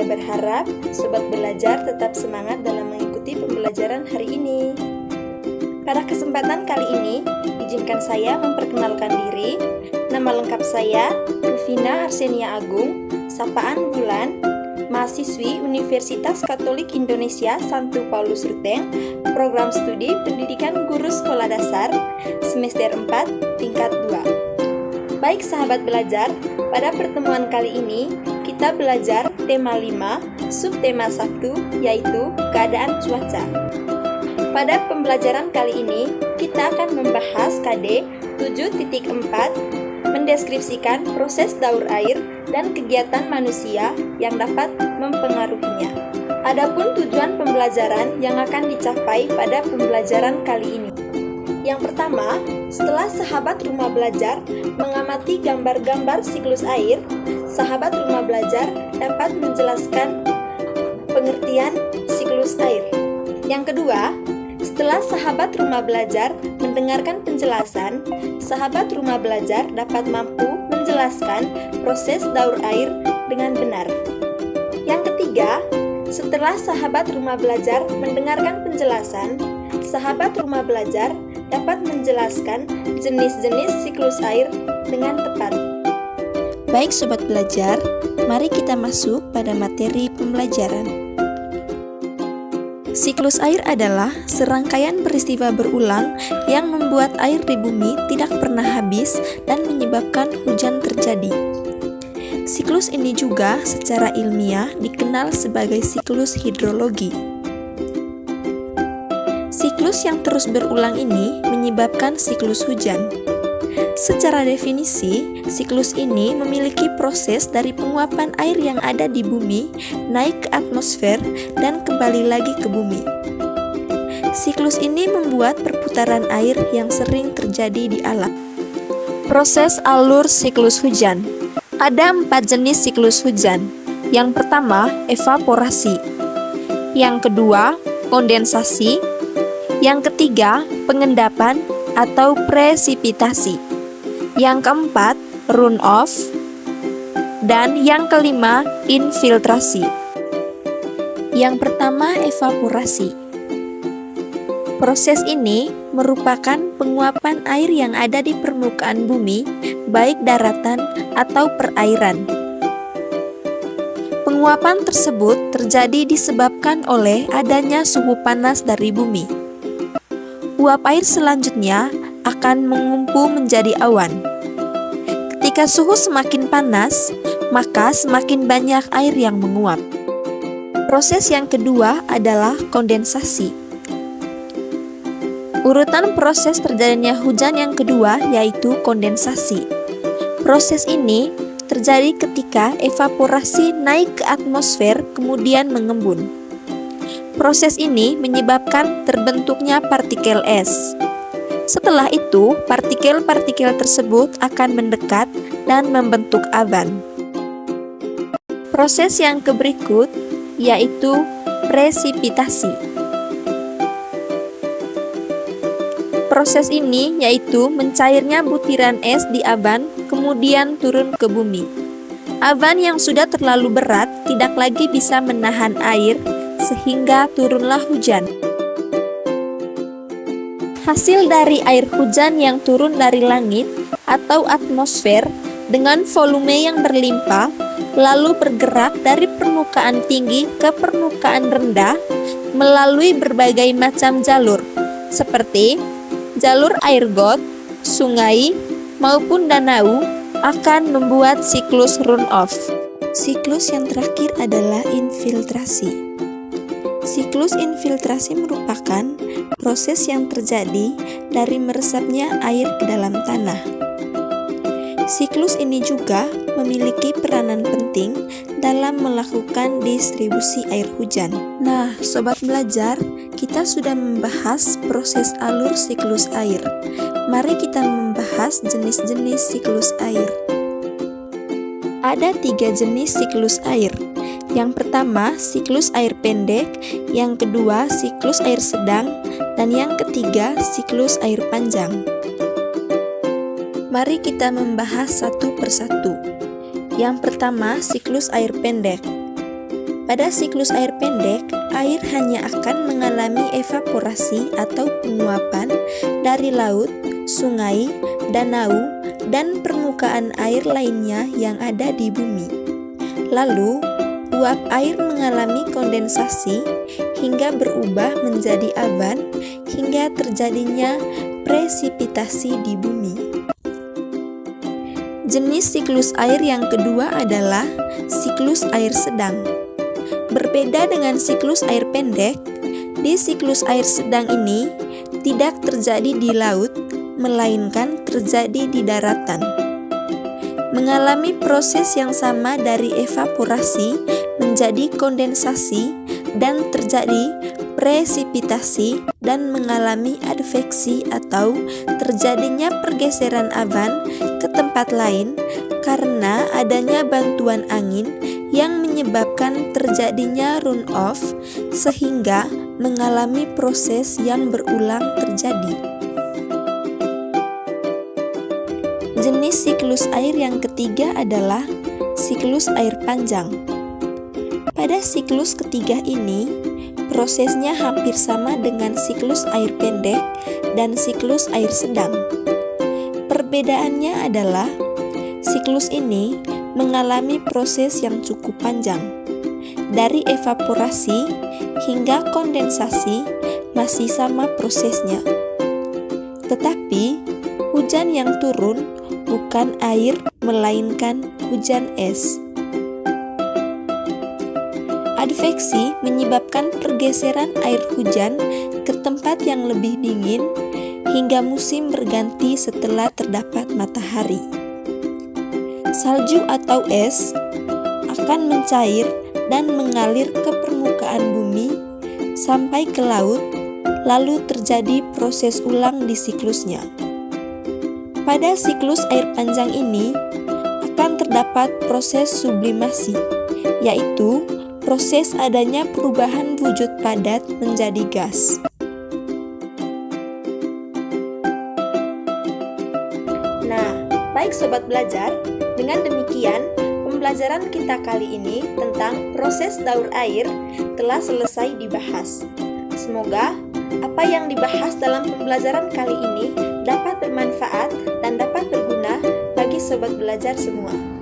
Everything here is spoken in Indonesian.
Saya berharap Sobat Belajar tetap semangat dalam mengikuti pembelajaran hari ini. Pada kesempatan kali ini, izinkan saya memperkenalkan diri. Nama lengkap saya, Rufina Arsenia Agung, sapaan Bulan, mahasiswi Universitas Katolik Indonesia Santo Paulus Ruteng, program studi Pendidikan Guru Sekolah Dasar, semester 4, tingkat 2. Baik sahabat belajar, pada pertemuan kali ini, kita belajar tema 5, subtema 1, yaitu keadaan cuaca. Pada pembelajaran kali ini, kita akan membahas KD 7.4, mendeskripsikan proses daur air dan kegiatan manusia yang dapat mempengaruhinya. Adapun tujuan pembelajaran yang akan dicapai pada pembelajaran kali ini. Yang pertama, setelah sahabat rumah belajar mengamati gambar-gambar siklus air, sahabat rumah belajar dapat menjelaskan pengertian siklus air. Yang kedua, setelah sahabat rumah belajar mendengarkan penjelasan, sahabat rumah belajar dapat mampu menjelaskan proses daur air dengan benar. Yang ketiga, setelah sahabat rumah belajar mendengarkan penjelasan, sahabat rumah belajar dapat menjelaskan jenis-jenis siklus air dengan tepat. Baik sobat belajar, mari kita masuk pada materi pembelajaran. Siklus air adalah serangkaian peristiwa berulang yang membuat air di bumi tidak pernah habis dan menyebabkan hujan terjadi. Siklus ini juga secara ilmiah dikenal sebagai siklus hidrologi. Siklus yang terus berulang ini menyebabkan siklus hujan. Secara definisi, siklus ini memiliki proses dari penguapan air yang ada di bumi naik ke atmosfer dan kembali lagi ke bumi. Siklus ini membuat perputaran air yang sering terjadi di alam. Proses alur siklus hujan. Ada 4 jenis siklus hujan. Yang pertama, evaporasi. Yang kedua, kondensasi. Yang ketiga, pengendapan atau presipitasi. Yang keempat, runoff. Dan yang kelima, infiltrasi. Yang pertama, evaporasi. Proses ini merupakan penguapan air yang ada di permukaan bumi, baik daratan atau perairan. Penguapan tersebut terjadi disebabkan oleh adanya suhu panas dari bumi. Uap air selanjutnya akan mengumpul menjadi awan. Ketika suhu semakin panas, maka semakin banyak air yang menguap. Proses yang kedua adalah kondensasi. Urutan proses terjadinya hujan yang kedua yaitu kondensasi. Proses ini terjadi ketika evaporasi naik ke atmosfer kemudian mengembun. Proses ini menyebabkan terbentuknya partikel es. Setelah itu, partikel-partikel tersebut akan mendekat dan membentuk awan. Proses yang berikut yaitu presipitasi. Proses ini yaitu mencairnya butiran es di awan kemudian turun ke bumi. Awan yang sudah terlalu berat tidak lagi bisa menahan air sehingga turunlah hujan. Hasil dari air hujan yang turun dari langit atau atmosfer dengan volume yang berlimpah lalu bergerak dari permukaan tinggi ke permukaan rendah melalui berbagai macam jalur seperti jalur air got, sungai, maupun danau akan membuat siklus runoff. Siklus yang terakhir adalah infiltrasi. Siklus infiltrasi merupakan proses yang terjadi dari meresapnya air ke dalam tanah. Siklus ini juga memiliki peranan penting dalam melakukan distribusi air hujan. Nah, sobat belajar, kita sudah membahas proses alur siklus air. Mari kita membahas jenis-jenis siklus air. Ada 3 jenis siklus air. Yang pertama, siklus air pendek, yang kedua, siklus air sedang, dan yang ketiga, siklus air panjang. Mari kita membahas satu persatu. Yang pertama, siklus air pendek. Pada siklus air pendek, air hanya akan mengalami evaporasi atau penguapan dari laut, sungai, danau, dan permukaan air lainnya yang ada di bumi. Lalu, uap air mengalami kondensasi hingga berubah menjadi awan hingga terjadinya presipitasi di bumi. Jenis siklus air yang kedua adalah siklus air sedang. Berbeda dengan siklus air pendek, di siklus air sedang ini tidak terjadi di laut, melainkan terjadi di daratan. Mengalami proses yang sama dari evaporasi menjadi kondensasi dan terjadi presipitasi dan mengalami adveksi atau terjadinya pergeseran awan ke tempat lain karena adanya bantuan angin yang menyebabkan terjadinya runoff sehingga mengalami proses yang berulang terjadi. Jenis siklus air yang ketiga adalah siklus air panjang. Pada siklus ketiga ini, prosesnya hampir sama dengan siklus air pendek dan siklus air sedang. Perbedaannya adalah siklus ini mengalami proses yang cukup panjang. Dari evaporasi hingga kondensasi masih sama prosesnya. Tetapi hujan yang turun bukan air melainkan hujan es. Adveksi menyebabkan pergeseran air hujan ke tempat yang lebih dingin hingga musim berganti setelah terdapat matahari. Salju atau es akan mencair dan mengalir ke permukaan bumi sampai ke laut, lalu terjadi proses ulang di siklusnya. Pada siklus air panjang ini akan terdapat proses sublimasi, yaitu proses adanya perubahan wujud padat menjadi gas. Nah, baik sobat belajar, dengan demikian pembelajaran kita kali ini tentang proses daur air telah selesai dibahas. Semoga apa yang dibahas dalam pembelajaran kali ini dapat bermanfaat dan dapat berguna bagi sobat belajar semua.